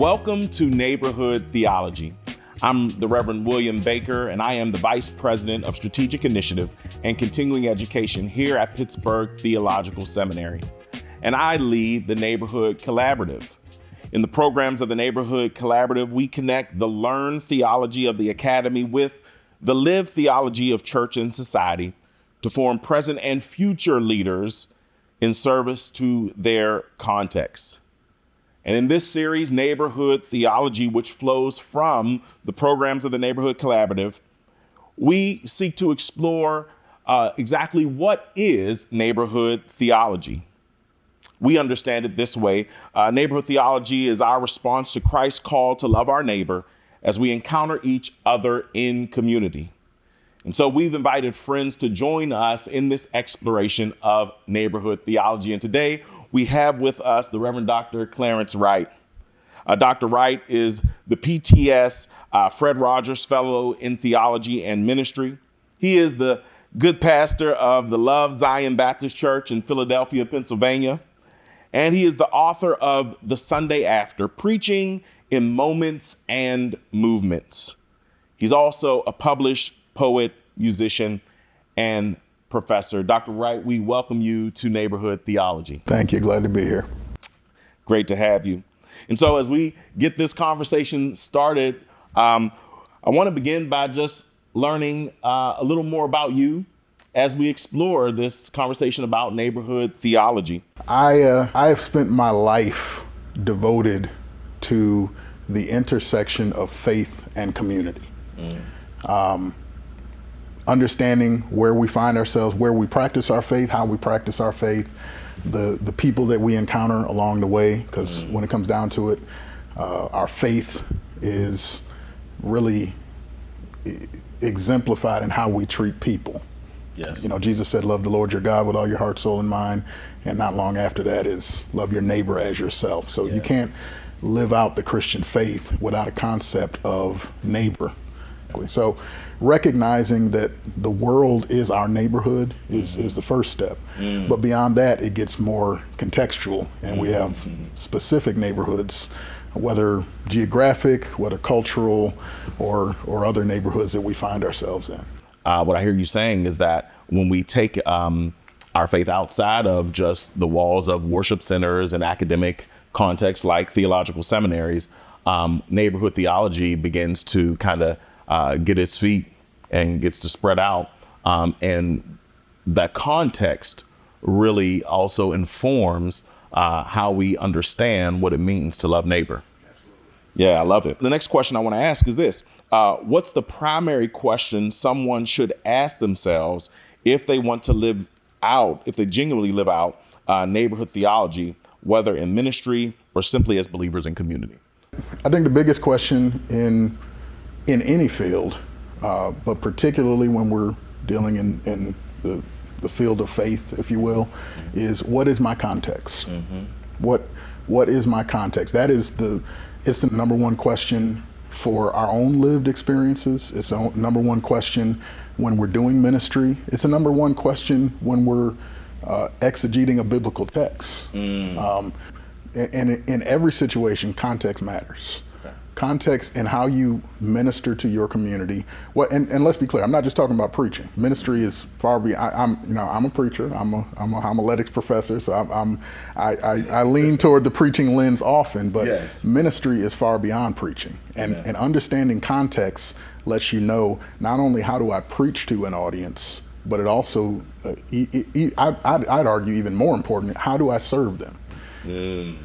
Welcome to Neighborhood Theology. I'm the Reverend William Baker, and I am the Vice President of Strategic Initiative and Continuing Education here at Pittsburgh Theological Seminary. And I lead the Neighborhood Collaborative. In the programs of the Neighborhood Collaborative, we connect the learned theology of the Academy with the lived theology of church and society to form present and future leaders in service to their context. And in this series, Neighborhood Theology, which flows from the programs of the Neighborhood Collaborative, we seek to explore exactly what is neighborhood theology. We understand it this way. Neighborhood theology is our response to Christ's call to love our neighbor as we encounter each other in community. And so we've invited friends to join us in this exploration of neighborhood theology. And today we have with us the Reverend Dr. Clarence Wright. Dr. Wright is the PTS Fred Rogers Fellow in Theology and Ministry. He is the good pastor of the Love Zion Baptist Church in Philadelphia, Pennsylvania. And he is the author of The Sunday After, Preaching in Moments and Movements. He's also a published poet, musician, and professor. Dr. Wright, we welcome you to Neighborhood Theology. Thank you. Glad to be here. Great to have you. And so as we get this conversation started, I want to begin by just learning a little more about you as we explore this conversation about neighborhood theology. I have spent my life devoted to the intersection of faith and community. Understanding where we find ourselves, where we practice our faith, how we practice our faith, the people that we encounter along the way, because when it comes down to it, our faith is really exemplified in how we treat people. Yes. You know, Jesus said, love the Lord your God with all your heart, soul, and mind. And not long after that is love your neighbor as yourself. So you can't live out the Christian faith without a concept of neighbor. So recognizing that the world is our neighborhood is the first step. But beyond that, it gets more contextual, and we have specific neighborhoods, whether geographic, whether cultural, or other neighborhoods that we find ourselves in. What I hear you saying is that when we take our faith outside of just the walls of worship centers and academic contexts like theological seminaries, neighborhood theology begins to kind of get its feet and gets to spread out. And that context really also informs how we understand what it means to love neighbor. Absolutely. Yeah, I love it. The next question I want to ask is this. What's the primary question someone should ask themselves if they want to live out, if they genuinely live out neighborhood theology, whether in ministry or simply as believers in community? I think the biggest question in any field, but particularly when we're dealing in the field of faith, if you will, is what is my context? What is my context? It's the number one question for our own lived experiences. It's the number one question when we're doing ministry. It's the number one question when we're exegeting a biblical text. And in every situation, context matters. Context and how you minister to your community. And let's be clear, I'm not just talking about preaching. Ministry is far beyond. I'm a preacher. I'm a homiletics professor, so I lean toward the preaching lens often. But ministry is far beyond preaching, and understanding context lets you know not only how do I preach to an audience, but it also, I'd argue even more important, how do I serve them? There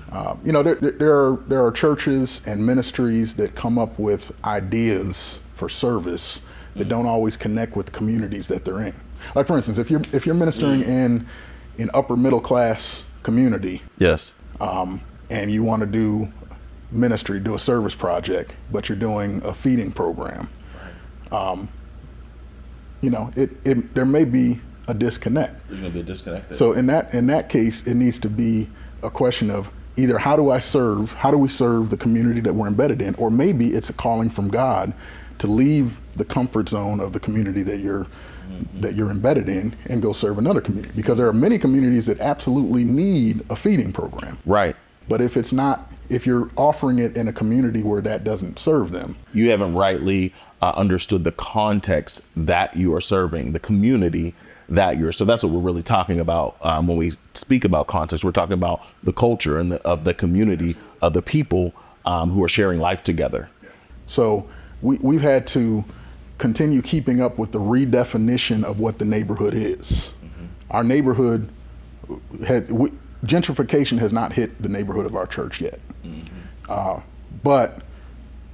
are churches and ministries that come up with ideas for service that don't always connect with the communities that they're in. Like, for instance, if you're ministering in upper middle class community, and you want to do ministry, do a service project, but you're doing a feeding program, there may be a disconnect. There's going to be a disconnect there. So in that case, it needs to be a question of either how do we serve the community that we're embedded in, or maybe it's a calling from God to leave the comfort zone of the community that you're embedded in and go serve another community, because there are many communities that absolutely need a feeding program. Right. But if you're offering it in a community where that doesn't serve them, you haven't rightly understood the context that you are serving, the community that you're. So that's what we're really talking about when we speak about context. We're talking about the culture and of the community of the people who are sharing life together. So we've had to continue keeping up with the redefinition of what the neighborhood is. Our neighborhood gentrification has not hit the neighborhood of our church yet. But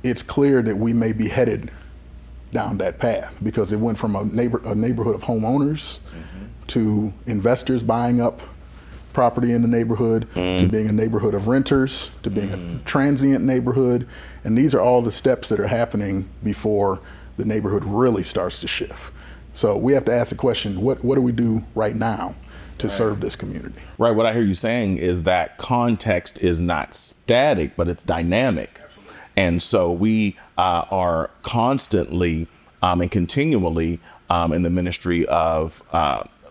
it's clear that we may be headed down that path, because it went from a neighborhood of homeowners to investors buying up property in the neighborhood to being a neighborhood of renters to being a transient neighborhood. And these are all the steps that are happening before the neighborhood really starts to shift. So we have to ask the question, what do we do right now to serve this community? Right. What I hear you saying is that context is not static, but it's dynamic. And so we are constantly and continually in the ministry of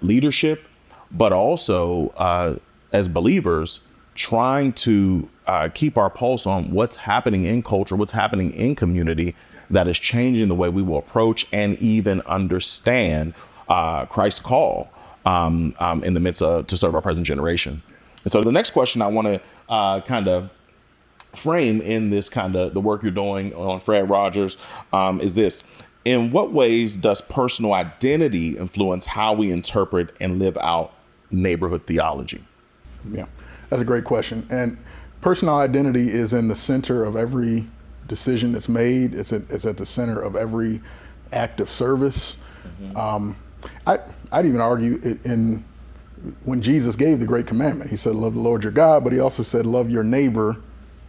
leadership, but also as believers trying to keep our pulse on what's happening in culture, what's happening in community that is changing the way we will approach and even understand Christ's call in the midst to serve our present generation. And so the next question I want to kind of frame in this kind of the work you're doing on Fred Rogers is this: in what ways does personal identity influence how we interpret and live out neighborhood theology? Yeah, that's a great question. And personal identity is in the center of every decision that's made. It's at the center of every act of service. I'd even argue when Jesus gave the great commandment, he said, love the Lord your God, but he also said, love your neighbor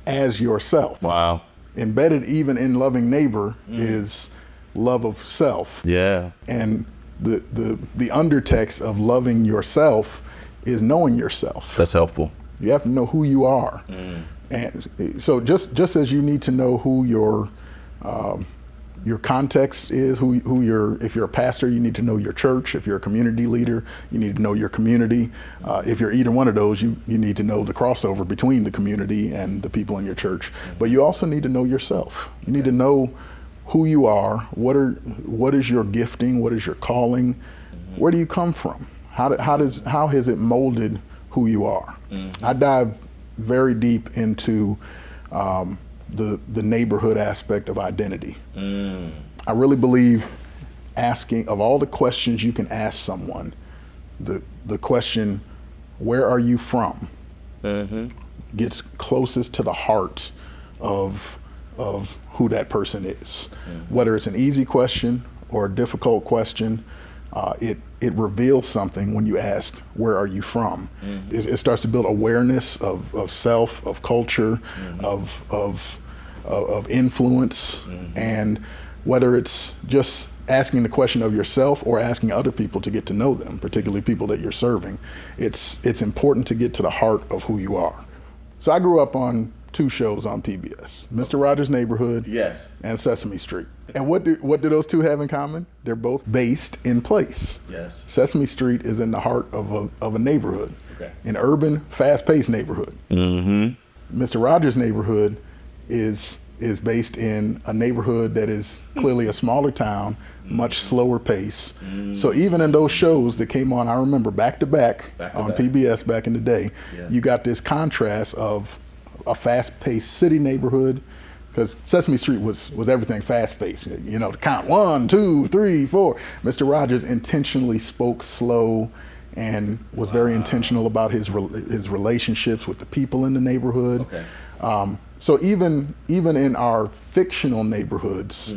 as yourself. Wow. Embedded even in loving neighbor is love of self. Yeah. And the undertext of loving yourself is knowing yourself. That's helpful. You have to know who you are. And so just as you need to know who your context is, if you're a pastor, you need to know your church. If you're a community leader, you need to know your community. If you're either one of those, you need to know the crossover between the community and the people in your church. But you also need to know yourself. You need to know who you are. What is your gifting? What is your calling? Where do you come from? How has it molded who you are? I dive very deep into the neighborhood aspect of identity. I really believe asking, of all the questions you can ask someone, the question, where are you from, gets closest to the heart of who that person is. Whether it's an easy question or a difficult question, it reveals something when you ask, where are you from? It starts to build awareness of self, of culture, of influence. And whether it's just asking the question of yourself or asking other people to get to know them, particularly people that you're serving, it's important to get to the heart of who you are. So I grew up on two shows on PBS, Mr. Rogers' Neighborhood and Sesame Street. And what do those two have in common? They're both based in place. Yes. Sesame Street is in the heart of a neighborhood, an urban, fast-paced neighborhood. Mr. Rogers' Neighborhood is based in a neighborhood that is clearly a smaller town, much slower pace. So even in those shows that came on, I remember back to back on PBS back in the day, you got this contrast of a fast-paced city neighborhood, because Sesame Street was everything fast-paced. You know, to count 1, 2, 3, 4. Mr. Rogers intentionally spoke slow and was very intentional about his relationships with the people in the neighborhood. So even in our fictional neighborhoods,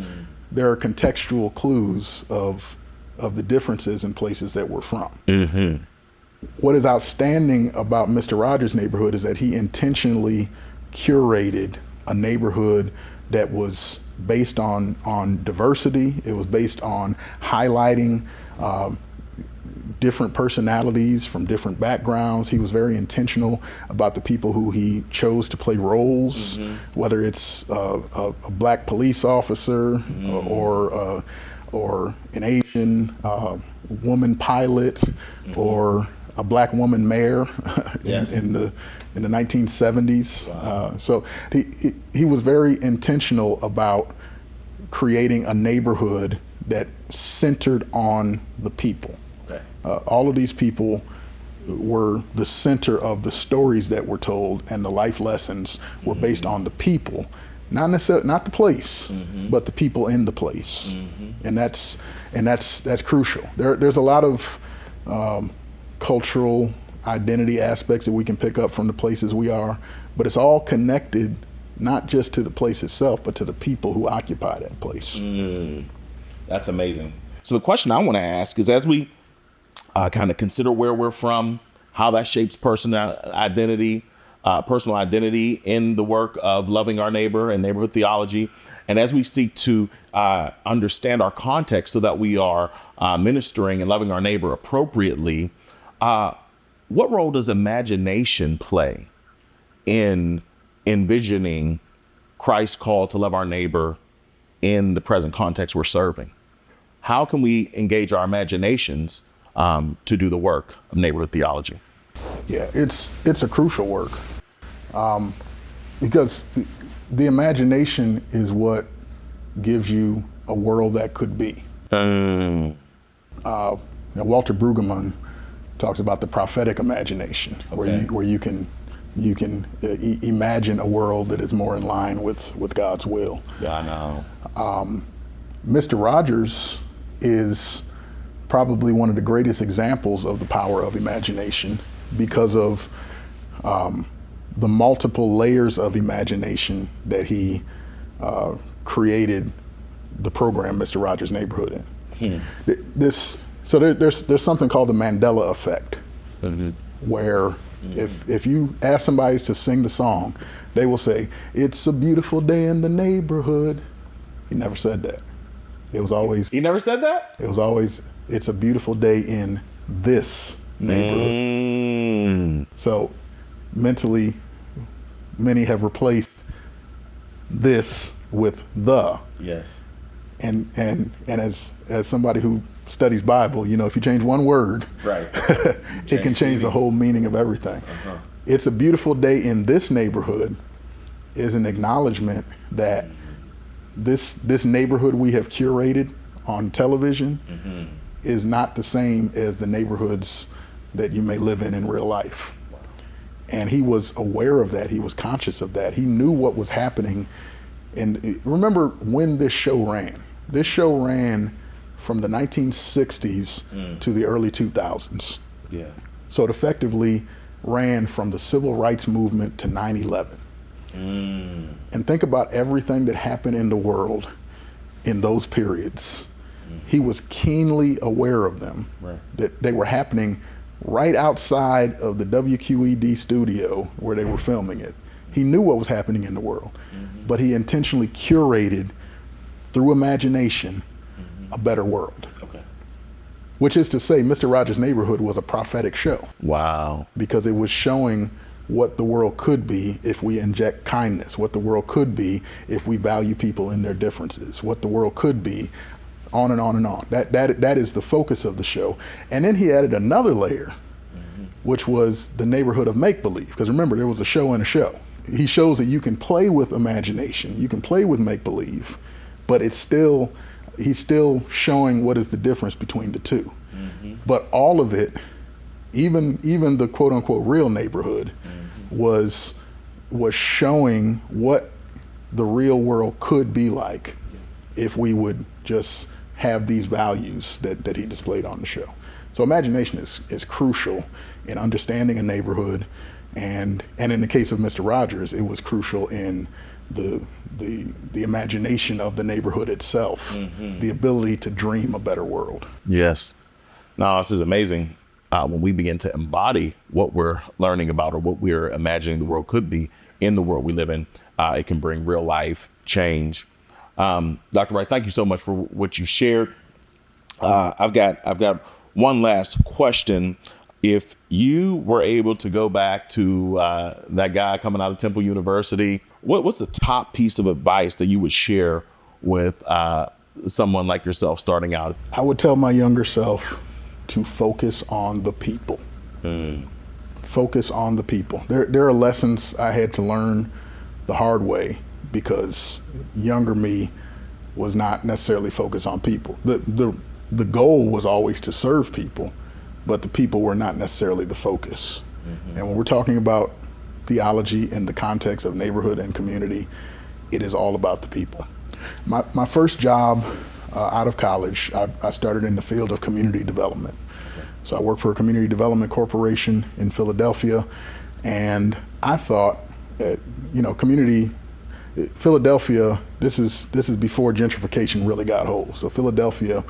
there are contextual clues of the differences in places that we're from. What is outstanding about Mr. Rogers' Neighborhood is that he intentionally curated a neighborhood that was based on diversity. It was based on highlighting different personalities from different backgrounds. He was very intentional about the people who he chose to play roles, whether it's a black police officer or an Asian woman pilot or a black woman mayor Yes. in the 1970s. Wow. So he was very intentional about creating a neighborhood that centered on the people. Okay. All of these people were the center of the stories that were told, and the life lessons were based on the people, not necessarily not the place, but the people in the place, and that's crucial. There's a lot of cultural identity aspects that we can pick up from the places we are, but it's all connected not just to the place itself, but to the people who occupy that place. That's amazing. So the question I want to ask is, as we kind of consider where we're from, how that shapes personal identity in the work of loving our neighbor and neighborhood theology, and as we seek to understand our context so that we are ministering and loving our neighbor appropriately, what role does imagination play in envisioning Christ's call to love our neighbor in the present context we're serving? How can we engage our imaginations to do the work of neighborhood theology? Yeah, it's a crucial work, because the imagination is what gives you a world that could be. Walter Brueggemann talks about the prophetic imagination, where you can imagine a world that is more in line with God's will. Yeah, I know. Mr. Rogers is probably one of the greatest examples of the power of imagination, because of the multiple layers of imagination that he created the program Mr. Rogers' Neighborhood in. So there's something called the Mandela effect, where if you ask somebody to sing the song, they will say, "It's a beautiful day in the neighborhood." He never said that. It was always. He never said that? It was always, "It's a beautiful day in this neighborhood." So mentally, many have replaced this with the. Yes. And as somebody who studies Bible, if you change one word, Right. it can change the whole meaning of everything. It's a beautiful day in this neighborhood is an acknowledgement that this neighborhood we have curated on television is not the same as the neighborhoods that you may live in real life. And he was aware of that. He was conscious of that. He knew what was happening. And remember when this show ran. This show ran from the 1960s to the early 2000s. Yeah. So it effectively ran from the civil rights movement to 9/11. And think about everything that happened in the world in those periods. He was keenly aware of them, that they were happening right outside of the WQED studio where they were filming it. He knew what was happening in the world, but he intentionally curated, through imagination, a better world. Okay. Which is to say, Mr. Rogers' Neighborhood was a prophetic show. Wow. Because it was showing what the world could be if we inject kindness, what the world could be if we value people in their differences, what the world could be, on and on and on. That is the focus of the show. And then he added another layer, which was the neighborhood of make-believe. Because remember, there was a show in a show. He shows that you can play with imagination, you can play with make-believe, but he's still showing what is the difference between the two. But all of it, even the quote-unquote real neighborhood, was showing what the real world could be like if we would just have these values that he displayed on the show. So imagination is crucial in understanding a neighborhood, and in the case of Mr. Rogers, it was crucial in the imagination of the neighborhood itself, the ability to dream a better world. Yes. No, this is amazing. When we begin to embody what we're learning about or what we're imagining the world could be in the world we live in, it can bring real life change. Dr. Wright, thank you so much for what you shared. I've got one last question. If you were able to go back to that guy coming out of Temple University, what's the top piece of advice that you would share with someone like yourself starting out? I would tell my younger self to focus on the people. Focus on the people. There are lessons I had to learn the hard way because younger me was not necessarily focused on people. The goal was always to serve people, but the people were not necessarily the focus. And when we're talking about theology in the context of neighborhood and community, it is all about the people. My first job out of college, I started in the field of community development. So I worked for a community development corporation in Philadelphia, and I thought, Philadelphia, this is before gentrification really got hold. So Philadelphia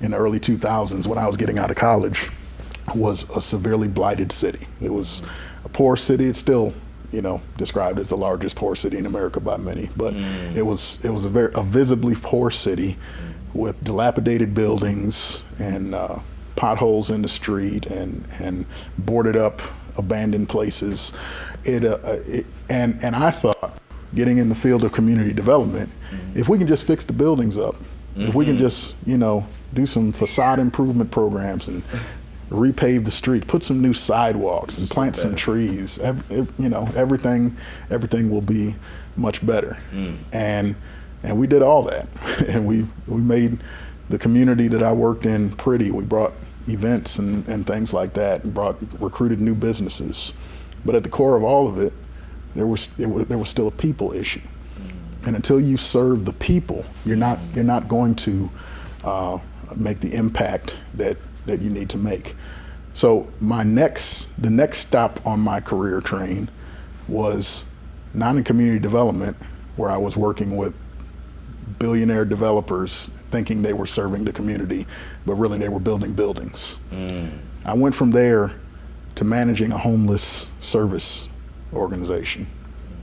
in the early 2000s, when I was getting out of college, was a severely blighted city. It was a poor city. It's still, described as the largest poor city in America by many, but it was a visibly poor city with dilapidated buildings and potholes in the street and boarded up, abandoned places. And I thought, getting in the field of community development, if we can just fix the buildings up, if we can just, do some facade improvement programs and repave the street, put some new sidewalks and plant some trees, everything will be much better. And we did all that. And we made the community that I worked in pretty. We brought events and things like that, and recruited new businesses. But at the core of all of it, there was still a people issue. And until you serve the people, you're not going to make the impact that you need to make. So the next stop on my career train was not in community development, where I was working with billionaire developers thinking they were serving the community, but really they were building buildings. I went from there to managing a homeless service organization,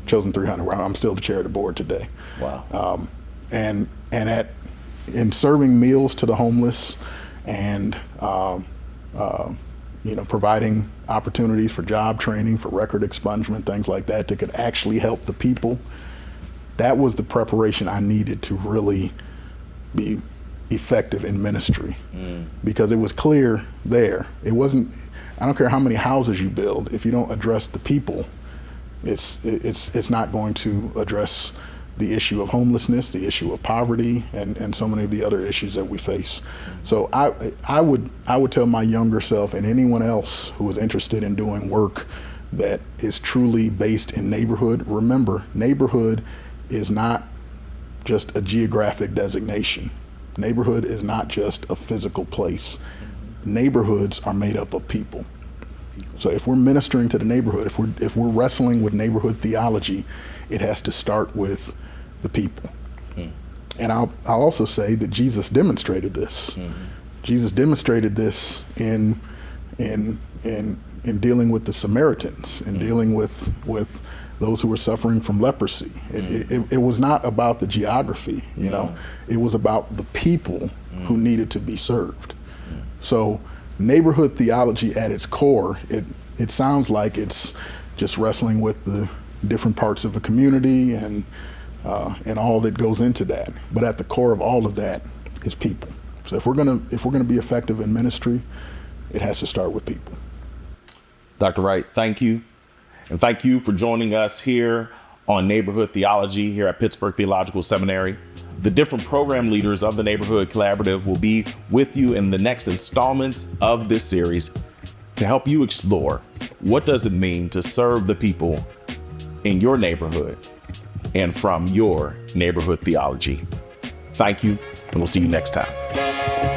Chosen 300, where I'm still the chair of the board today. Wow. In serving meals to the homeless and providing opportunities for job training, for record expungement, things like that could actually help the people. That was the preparation I needed to really be effective in ministry, because it was clear there. It wasn't. I don't care how many houses you build, if you don't address the people, it's not going to address the issue of homelessness, the issue of poverty, and so many of the other issues that we face. So I would tell my younger self and anyone else who is interested in doing work that is truly based in neighborhood, remember, neighborhood is not just a geographic designation. Neighborhood is not just a physical place. Neighborhoods are made up of people. So if we're ministering to the neighborhood, if we're wrestling with neighborhood theology, it has to start with the people. And I'll also say that Jesus demonstrated this. Jesus demonstrated this in dealing with the Samaritans, in dealing with those who were suffering from leprosy. It was not about the geography, it was about the people who needed to be served. So neighborhood theology at its core, it sounds like it's just wrestling with the different parts of a community and all that goes into that. But at the core of all of that is people. So if we're gonna be effective in ministry, it has to start with people. Dr. Wright, thank you. And thank you for joining us here on Neighborhood Theology here at Pittsburgh Theological Seminary. The different program leaders of the Neighborhood Collaborative will be with you in the next installments of this series to help you explore what does it mean to serve the people in your neighborhood and from your neighborhood theology. Thank you, and we'll see you next time.